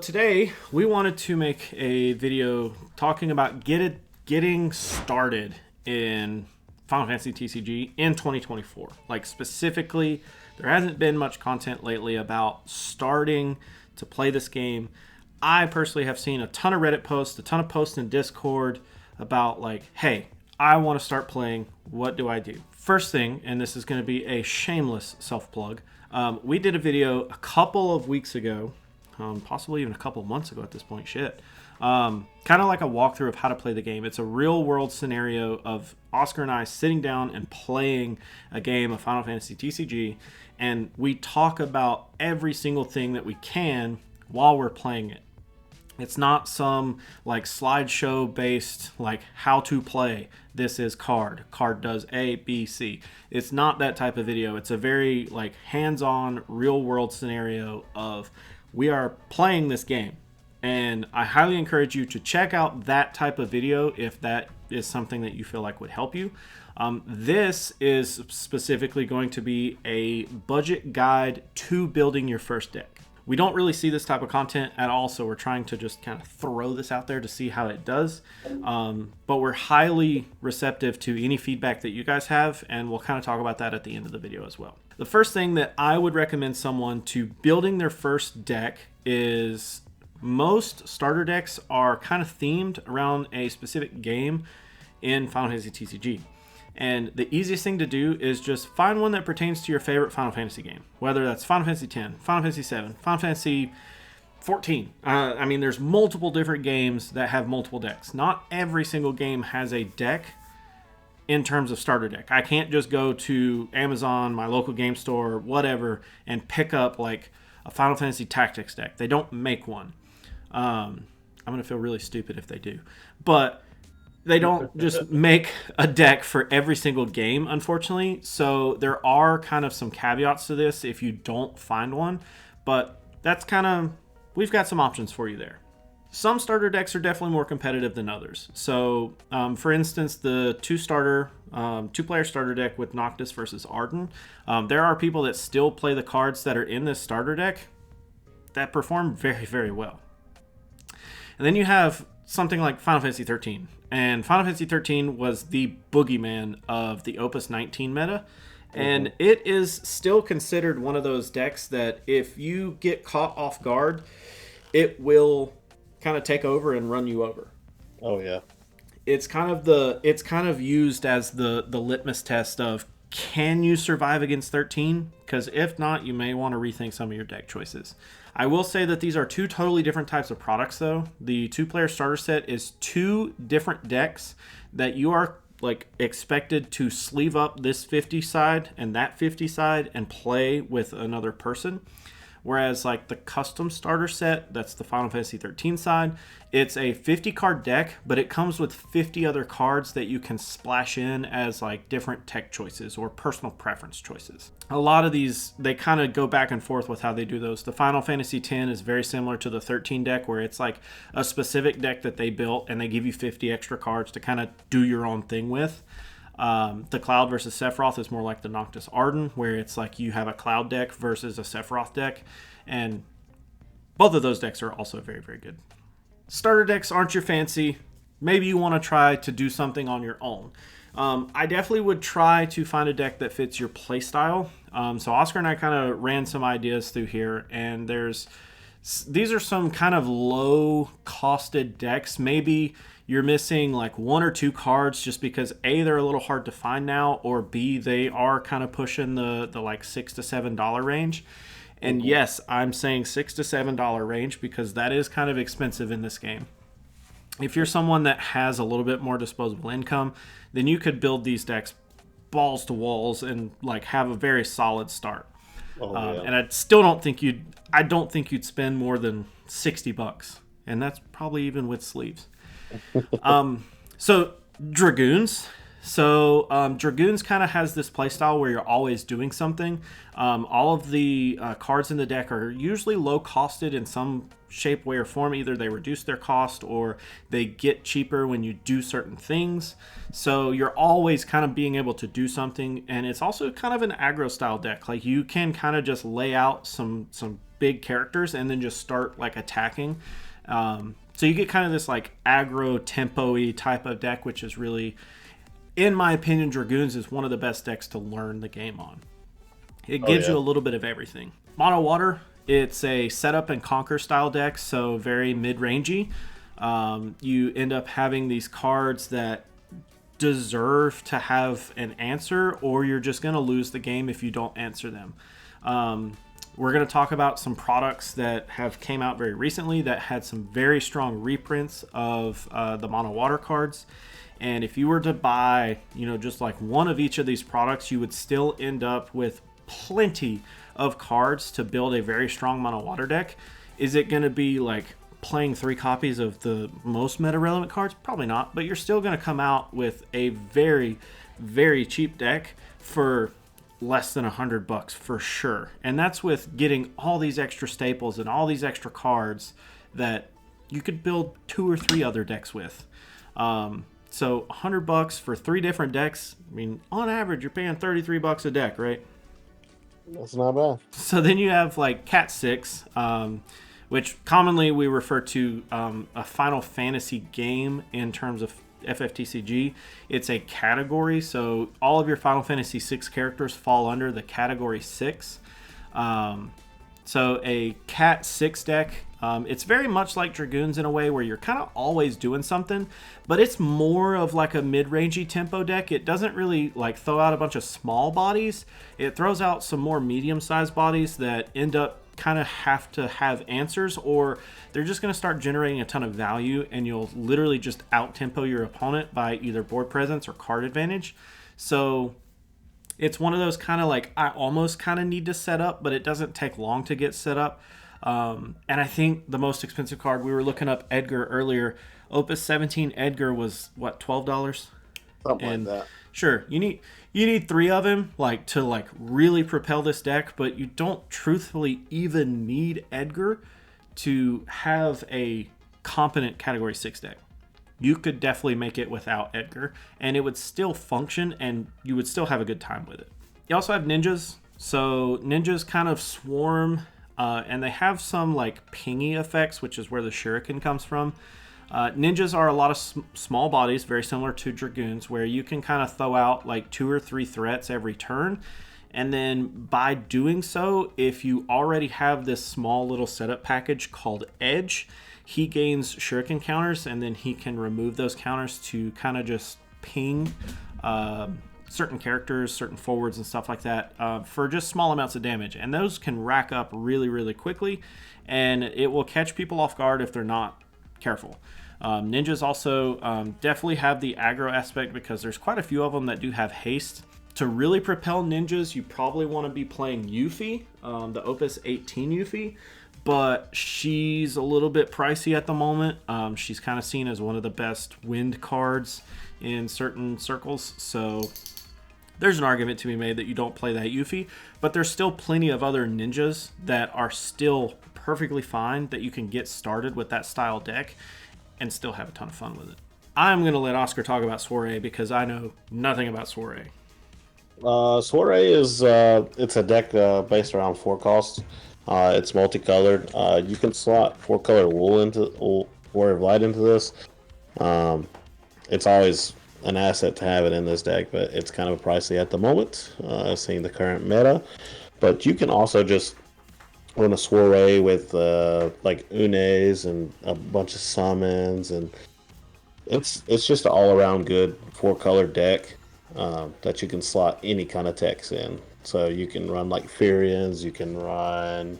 Today, we wanted to make a video talking about getting started in Final Fantasy TCG in 2024. Like specifically, there hasn't been much content lately about starting to play this game. I personally have seen a ton of Reddit posts, a ton of posts in Discord about like, hey, I want to start playing. What do I do? First thing, and this is going to be a shameless self-plug, we did a video a couple of weeks ago, possibly even a couple of months ago at this point, kind of like a walkthrough of how to play the game. It's a real world scenario of Oscar and I sitting down and playing a game of Final Fantasy TCG, and we talk about every single thing that we can while we're playing it. It's not some like slideshow based like how to play. This is card does A, B, C. It's not that type of video. It's a very like hands-on real world scenario of we are playing this game. And I highly encourage you to check out that type of video if that is something that you feel like would help you. This is specifically going to be a budget guide to building your first deck. We don't really see this type of content at all, so we're trying to just kind of throw this out there to see how it does. But we're highly receptive to any feedback that you guys have, and we'll kind of talk about that at the end of the video as well. The first thing that I would recommend someone to building their first deck is most starter decks are kind of themed around a specific game in Final Fantasy TCG. And the easiest thing to do is just find one that pertains to your favorite Final Fantasy game, whether that's Final Fantasy X, Final Fantasy VII, Final Fantasy 14. I mean, there's multiple different games that have multiple decks. Not every single game has a deck in terms of starter deck. I can't just go to Amazon, my local game store, whatever, and pick up like a Final Fantasy Tactics deck. They don't make one. I'm going to feel really stupid if they do. But they don't just make a deck for every single game, unfortunately. So there are kind of some caveats to this if you don't find one. But that's kind of, we've got some options for you there. Some starter decks are definitely more competitive than others. So, for instance, the two-player starter deck with Noctis versus Arden, there are people that still play the cards that are in this starter deck that perform very, very well. And then you have something like Final Fantasy 13. And Final Fantasy 13 was the boogeyman of the Opus 19 meta. And it is still considered one of those decks that if you get caught off guard, it will kind of take over and run you over. Oh yeah. It's kind of used as the litmus test of, can you survive against 13? Because if not, you may want to rethink some of your deck choices. I will say that these are two totally different types of products, though. The two-player starter set is two different decks that you are like expected to sleeve up this 50 side and that 50 side and play with another person. Whereas like the custom starter set, that's the Final Fantasy 13 side, it's a 50 card deck, but it comes with 50 other cards that you can splash in as like different tech choices or personal preference choices. A lot of these, they kind of go back and forth with how they do those. The Final Fantasy X is very similar to the 13 deck, where it's like a specific deck that they built and they give you 50 extra cards to kind of do your own thing with. The Cloud versus Sephiroth is more like the Noctis Arden, where it's like you have a Cloud deck versus a Sephiroth deck, and both of those decks are also very, very good. Starter decks aren't your fancy. Maybe you want to try to do something on your own. I definitely would try to find a deck that fits your playstyle. So Oscar and I kind of ran some ideas through here, and these are some kind of low-costed decks. Maybe you're missing like one or two cards just because A, they're a little hard to find now, or B, they are kind of pushing the like $6 to $7 range. And yes, I'm saying $6 to $7 range because that is kind of expensive in this game. If you're someone that has a little bit more disposable income, then you could build these decks balls to walls and like have a very solid start. Yeah. And I don't think you'd spend more than $60, and that's probably even with sleeves. So Dragoons. Dragoons kind of has this playstyle where you're always doing something. All of the cards in the deck are usually low costed in some shape, way, or form. Either they reduce their cost or they get cheaper when you do certain things. So you're always kind of being able to do something, and it's also kind of an aggro style deck. Like you can kind of just lay out some big characters and then just start like attacking. So you get kind of this like aggro tempo-y type of deck, which is really, in my opinion, Dragoons is one of the best decks to learn the game on. It gives you a little bit of everything. Mono Water, it's a setup and conquer style deck, so very mid-rangey. You end up having these cards that deserve to have an answer, or you're just going to lose the game if you don't answer them. We're going to talk about some products that have came out very recently that had some very strong reprints of the Mono Water cards. And if you were to buy, just like one of each of these products, you would still end up with plenty of cards to build a very strong Mono Water deck. Is it going to be like playing 3 copies of the most meta relevant cards? Probably not, but you're still going to come out with a very, very cheap deck for less than $100 for sure. And that's with getting all these extra staples and all these extra cards that you could build 2 or 3 other decks with. So $100 for 3 different decks. I mean, on average, you're paying $33 a deck, right? That's not bad. So then you have like Cat 6, which commonly we refer to a Final Fantasy game in terms of FFTCG. It's a category, so all of your Final Fantasy 6 characters fall under the category 6. So a Cat 6 deck, it's very much like Dragoons in a way where you're kind of always doing something, but it's more of like a mid-rangey tempo deck. It doesn't really like throw out a bunch of small bodies. It throws out some more medium-sized bodies that end up kind of have to have answers, or they're just going to start generating a ton of value, and you'll literally just out-tempo your opponent by either board presence or card advantage. So it's one of those kind of like, I almost kind of need to set up, but it doesn't take long to get set up. And I think the most expensive card, we were looking up Edgar earlier, Opus 17 Edgar was what, $12? Something like that. Sure, you need 3 of him like to like really propel this deck, but you don't truthfully even need Edgar to have a competent category 6 deck. You could definitely make it without Edgar, and it would still function, and you would still have a good time with it. You also have ninjas. So ninjas kind of swarm, and they have some like pingy effects, which is where the shuriken comes from. Ninjas are a lot of small bodies, very similar to Dragoons, where you can kind of throw out like 2 or 3 threats every turn. And then by doing so, if you already have this small little setup package called Edge, he gains shuriken counters, and then he can remove those counters to kind of just ping certain characters, certain forwards and stuff like that for just small amounts of damage. And those can rack up really, really quickly, and it will catch people off guard if they're not careful. Ninjas also definitely have the aggro aspect because there's quite a few of them that do have haste. To really propel ninjas, you probably want to be playing Yuffie, the Opus 18 Yuffie, but she's a little bit pricey at the moment. She's kind of seen as one of the best wind cards in certain circles, so there's an argument to be made that you don't play that Yuffie, but there's still plenty of other ninjas that are still perfectly fine that you can get started with that style deck and still have a ton of fun with it. I'm going to let Oscar talk about Soiree because I know nothing about Soiree. Soiree is it's a deck based around 4 costs. It's multicolored. You can slot 4-color Warrior of Light into this. It's always an asset to have it in this deck, but it's kind of pricey at the moment, seeing the current meta. But you can also just run a Soiree with like Unes and a bunch of summons, and it's just an all-around good 4-color deck that you can slot any kind of text in. So you can run like Furions, you can run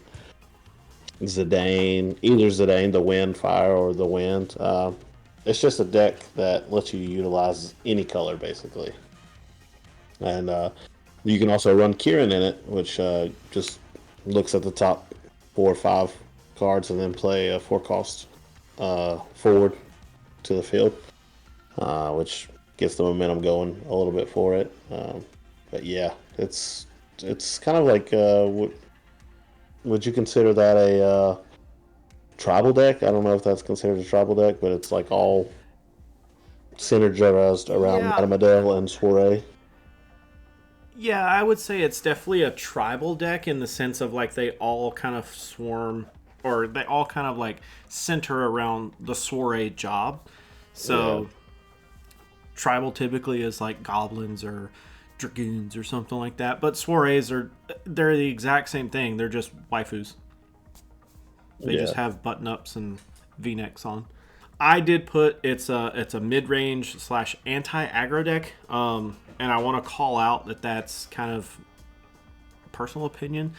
Zidane, either Zidane, the Wind, Fire, or the Wind. It's just a deck that lets you utilize any color, basically. And you can also run Kieran in it, which just looks at the top 4 or 5 cards and then play a 4-cost forward to the field, which gets the momentum going a little bit for it. But yeah, it's kind of like would you consider that a tribal deck? I don't know if that's considered a tribal deck, but it's like all synergized around Mademoiselle and Soiree. Yeah, I would say it's definitely a tribal deck in the sense of like they all kind of swarm, or they all kind of like center around the soiree job. So tribal typically is like goblins or dragoons or something like that. But soirees they're the exact same thing. They're just waifus. They just have button ups and V-necks on. I did put it's a mid range / anti aggro deck, and I want to call out that that's kind of personal opinion.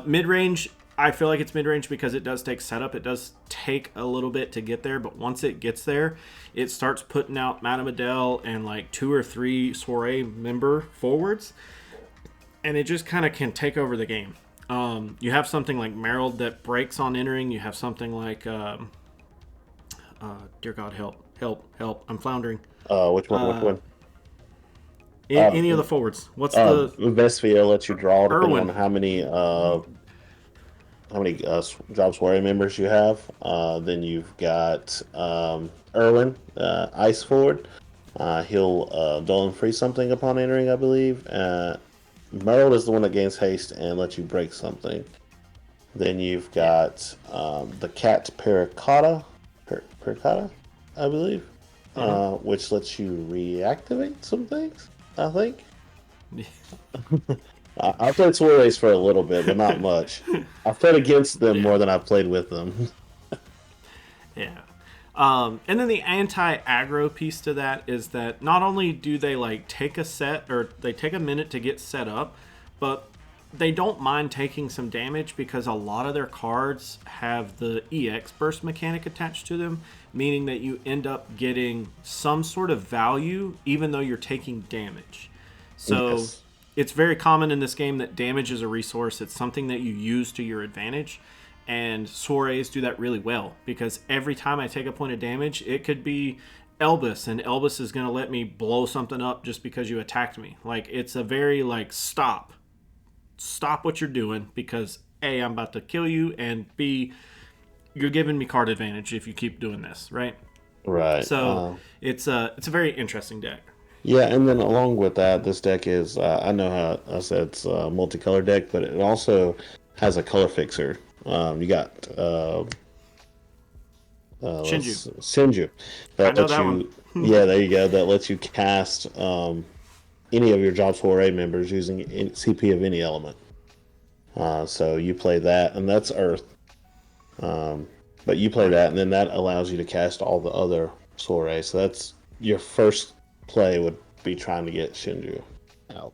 Mid range, I feel like it's mid range because it does take setup. It does take a little bit to get there, but once it gets there, it starts putting out Madame Adele and like 2 or 3 soiree member forwards, and it just kind of can take over the game. You have something like Merrill that breaks on entering. You have something like, dear God, help! I'm floundering. Which one? Which one? Any of the forwards. What's the Vestia lets you draw depending Irwin. on how many job soiree members you have. Then you've got Irwin, ice forward. He'll dull and freeze something upon entering, I believe. Merrill is the one that gains haste and lets you break something. Then you've got the cat Pericotta, I believe, which lets you reactivate some things, I think. I played soirees for a little bit, but not much. I've played against them more than I've played with them. Yeah. And then the anti-aggro piece to that is that not only do they like take a set or they take a minute to get set up, but they don't mind taking some damage because a lot of their cards have the EX burst mechanic attached to them, meaning that you end up getting some sort of value even though you're taking damage. So it's very common in this game that damage is a resource. It's something that you use to your advantage. And soirees do that really well because every time I take a point of damage, it could be Elvis, and Elvis is going to let me blow something up just because you attacked me. Like, it's a very, like, stop what you're doing because A, I'm about to kill you, and B, you're giving me card advantage if you keep doing this, right? Right. So it's a very interesting deck. Yeah, and then along with that, this deck is, I know how I said it's a multicolor deck, but it also has a color fixer. You got Sinju. I know that one. Yeah, there you go. That lets you cast any of your job soiree members using CP of any element. So you play that, and that's Earth. But you play that, and then that allows you to cast all the other soirees. So that's your first play would be trying to get Shinju out.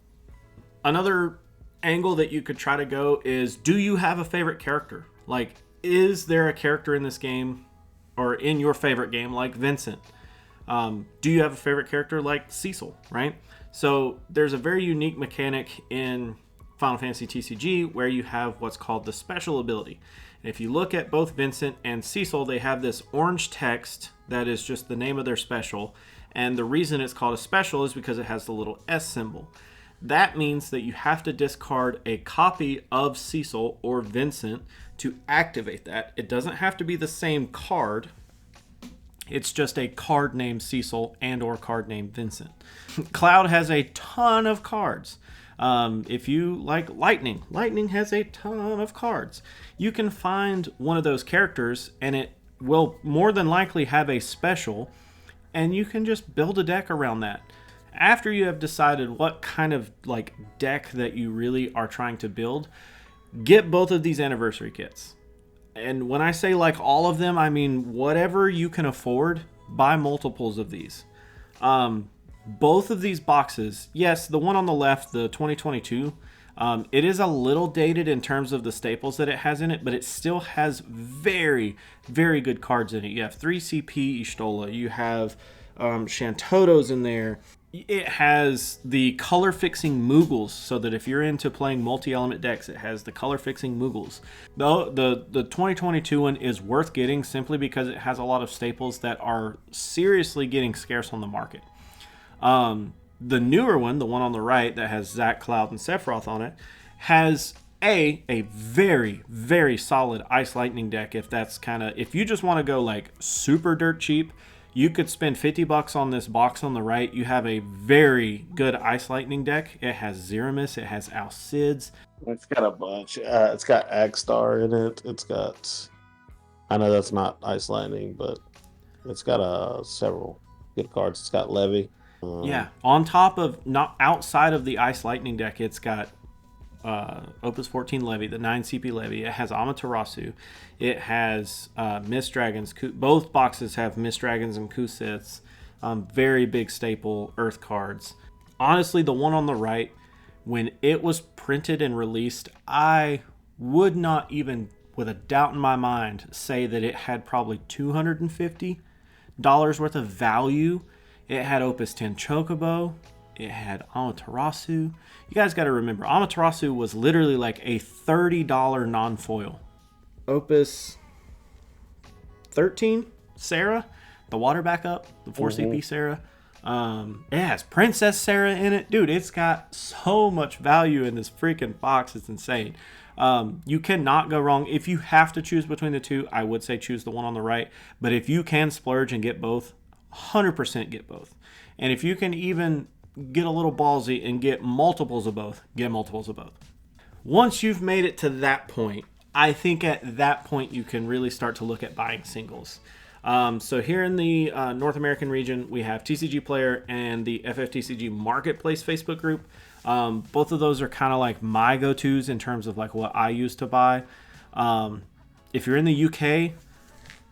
Another angle that you could try to go is, do you have a favorite character? Like, is there a character in this game or in your favorite game like Vincent? Do you have a favorite character like Cecil, right? So there's a very unique mechanic in Final Fantasy TCG where you have what's called the special ability. And if you look at both Vincent and Cecil, they have this orange text that is just the name of their special. And the reason it's called a special is because it has the little S symbol. That means that you have to discard a copy of Cecil or Vincent to activate that. It doesn't have to be the same card. It's just a card named Cecil and or card named Vincent. Cloud has a ton of cards. If you like Lightning has a ton of cards. You can find one of those characters and it will more than likely have a special, and you can just build a deck around that. After you have decided what kind of like deck that you really are trying to build, get both of these anniversary kits. And when I say like all of them, I mean whatever you can afford, buy multiples of these. Both of these boxes, yes, the one on the left, the 2022, it is a little dated in terms of the staples that it has in it, but it still has very, very good cards in it. You have 3 CP Ishtola, you have Shantotos in there. It has the color fixing Moogles, so that if you're into playing multi-element decks, it has the color fixing Moogles. The 2022 one is worth getting simply because it has a lot of staples that are seriously getting scarce on the market. The newer one, the one on the right that has Zac, Cloud, and Sephiroth on it, has a very, very solid Ice Lightning deck. If you just want to go like super dirt cheap, You could spend $50 on this box on the right. You have a very good Ice Lightning deck. It has Zeramis. It has Alcids. It's got a bunch. It's got Agstar in it. It's got. I know that's not Ice Lightning, but it's got several good cards. It's got Levy. Yeah. On top of, not outside of the Ice Lightning deck, it's got Opus 14 Levy, the 9 CP Levy. It has Amaterasu. It has Mist Dragons. Both boxes have Mist Dragons and Kusiths. Very big staple Earth cards. Honestly, the one on the right, when it was printed and released, I would not even, with a doubt in my mind, say that it had probably $250 worth of value. It had Opus 10 Chocobo. It had Amaterasu. You guys got to remember, Amaterasu was literally like a $30 non-foil. Opus 13 Sarah, the water backup, the 4CP Sarah. It has Princess Sarah in it. Dude, it's got so much value in this freaking box. It's insane. You cannot go wrong. If you have to choose between the two, I would say choose the one on the right. But if you can splurge and get both, 100% get both. And if you can even get a little ballsy and get multiples of both, get multiples of both. Once you've made it to that point, I think at that point you can really start to look at buying singles. So here in the North American region, we have TCG Player and the FFTCG Marketplace Facebook group. Both of those are kind of like my go-tos in terms of like what I use to buy. If you're in the UK,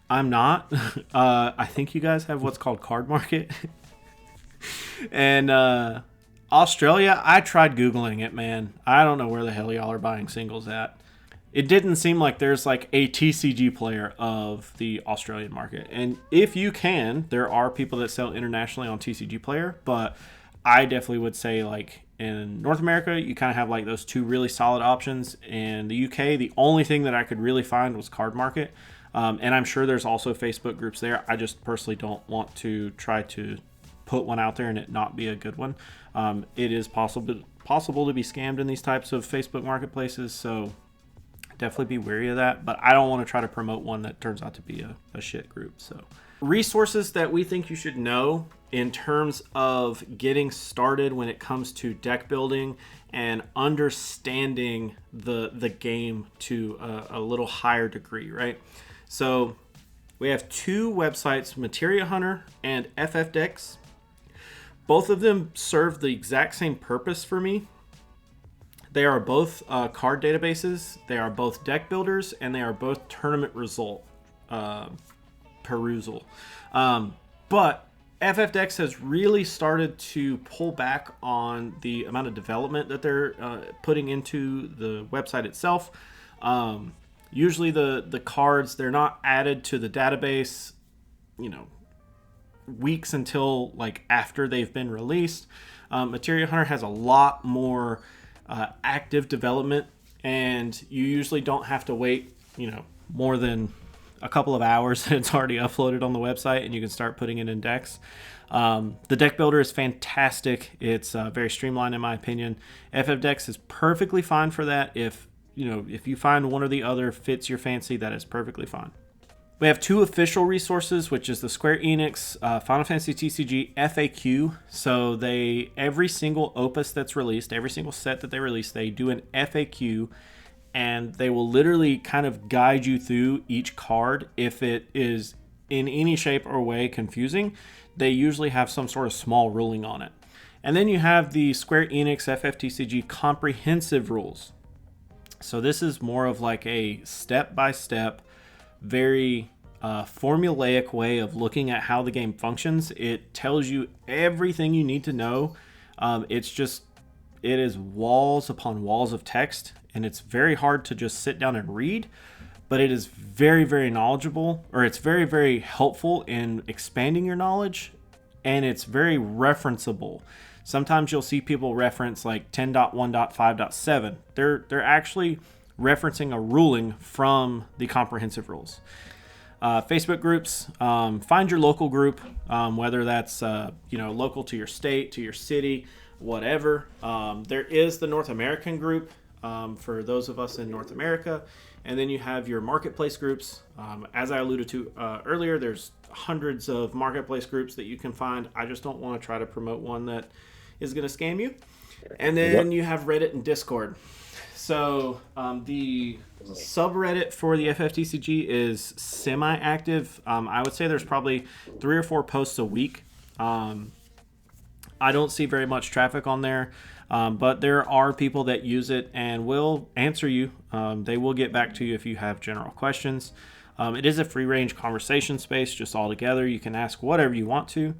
I'm not. I think you guys have what's called Card Market. And Australia, I tried Googling it, man. I don't know where the hell y'all are buying singles at. It didn't seem like there's like a TCG player of the Australian market. And if you can, there are people that sell internationally on TCG player, but I definitely would say like in North America, you kind of have like those two really solid options. In the UK, the only thing that I could really find was Card Market. And I'm sure there's also Facebook groups there. I just personally don't want to try to put one out there and it not be a good one. It is possible to be scammed in these types of Facebook marketplaces, so definitely be wary of that. But I don't want to try to promote one that turns out to be a shit group. So resources that we think you should know in terms of getting started when it comes to deck building and understanding the game to a little higher degree, right? So we have two websites, Materia Hunter and FFTCG. Both of them serve the exact same purpose for me. They are both card databases, they are both deck builders, and they are both tournament result perusal. But FFTCG has really started to pull back on the amount of development that they're putting into the website itself. Usually the cards, they're not added to the database, weeks until like after they've been released. Materia Hunter has a lot more active development, and you usually don't have to wait, more than a couple of hours. It's already uploaded on the website and you can start putting it in decks. The deck builder is fantastic. It's very streamlined in my opinion. FFTCG is perfectly fine for that. If you find one or the other fits your fancy, that is perfectly fine. We have two official resources, which is the Square Enix Final Fantasy TCG FAQ. So every single opus that's released, every single set that they release, they do an FAQ, and they will literally kind of guide you through each card. If it is in any shape or way confusing, they usually have some sort of small ruling on it. And then you have the Square Enix FFTCG comprehensive rules. So this is more of like a step-by-step, very formulaic way of looking at how the game functions. It tells you everything you need to know. It is walls upon walls of text, and it's very hard to just sit down and read, but it is very, very knowledgeable, or it's very, very helpful in expanding your knowledge, and it's very referenceable. Sometimes you'll see people reference like 10.1.5.7. They're actually referencing a ruling from the comprehensive rules. Facebook groups, find your local group, whether that's local to your state, to your city, whatever. There is the North American group for those of us in North America, And then you have your marketplace groups. As I alluded to earlier, there's hundreds of marketplace groups that you can find. I just don't want to try to promote one that is going to scam you. And then you have Reddit and Discord. So the subreddit for the FFTCG is semi-active. I would say there's probably 3 or 4 posts a week. I don't see very much traffic on there, but there are people that use it and will answer you. They will get back to you if you have general questions. It is a free-range conversation space just all together. You can ask whatever you want to.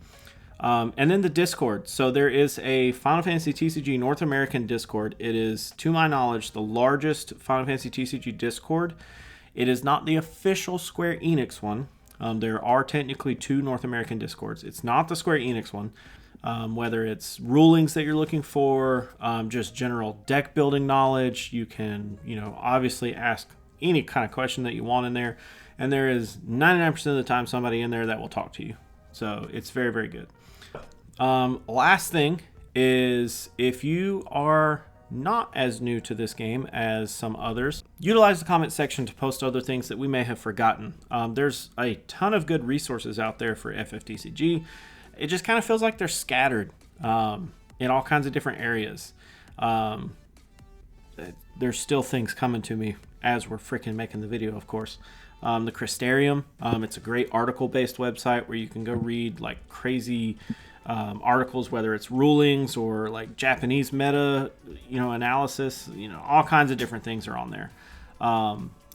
And then the Discord. So there is a Final Fantasy TCG North American Discord. It is, to my knowledge, the largest Final Fantasy TCG Discord. It is not the official Square Enix one. There are technically 2 North American Discords. It's not the Square Enix one. Whether it's rulings that you're looking for, just general deck building knowledge, you can, obviously ask any kind of question that you want in there. And there is 99% of the time somebody in there that will talk to you. So it's very, very good. Last thing is, if you are not as new to this game as some others, utilize the comment section to post other things that we may have forgotten. There's a ton of good resources out there for FFTCG. It just kind of feels like they're scattered in all kinds of different areas. There's still things coming to me as we're freaking making the video, of course. The Crystarium, it's a great article-based website where you can go read like crazy articles, whether it's rulings or like Japanese meta, analysis. All kinds of different things are on there.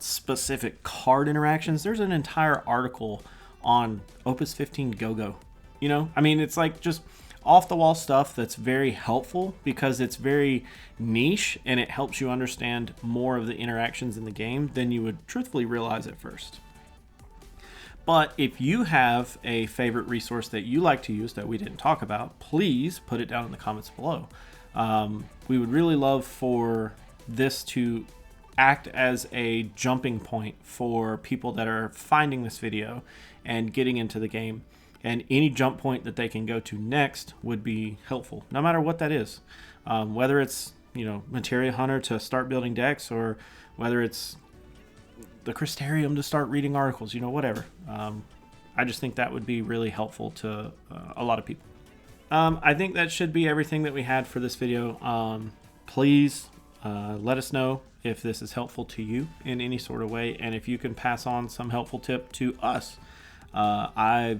Specific card interactions. There's an entire article on Opus 15 Go-Go. It's like just off the wall stuff that's very helpful because it's very niche and it helps you understand more of the interactions in the game than you would truthfully realize at first. But if you have a favorite resource that you like to use that we didn't talk about, please put it down in the comments below. We would really love for this to act as a jumping point for people that are finding this video and getting into the game. And any jump point that they can go to next would be helpful, no matter what that is. Whether it's, Materia Hunter to start building decks, or whether it's the Crystarium to start reading articles, whatever. I just think that would be really helpful to a lot of people. I think that should be everything that we had for this video. Please let us know if this is helpful to you in any sort of way, and if you can pass on some helpful tip to us. I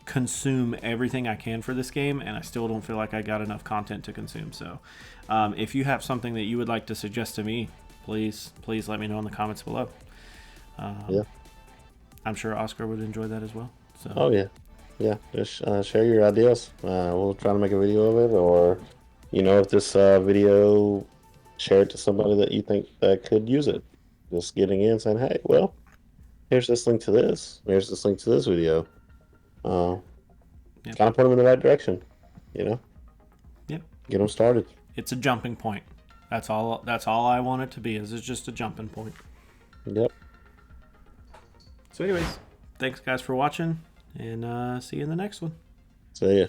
consume everything I can for this game, and I still don't feel like I got enough content to consume. So if you have something that you would like to suggest to me, please let me know in the comments below. I'm sure Oscar would enjoy that as well. So just share your ideas. We'll try to make a video of it, or if this video, share it to somebody that you think that could use it. Just getting in saying, hey, well, here's this link to this, here's this link to this video. Kind of put them in the right direction, Get them started. It's a jumping point. That's all I want it to be. Is it's just a jumping point. Yep. So anyways, thanks guys for watching, and see you in the next one. See ya.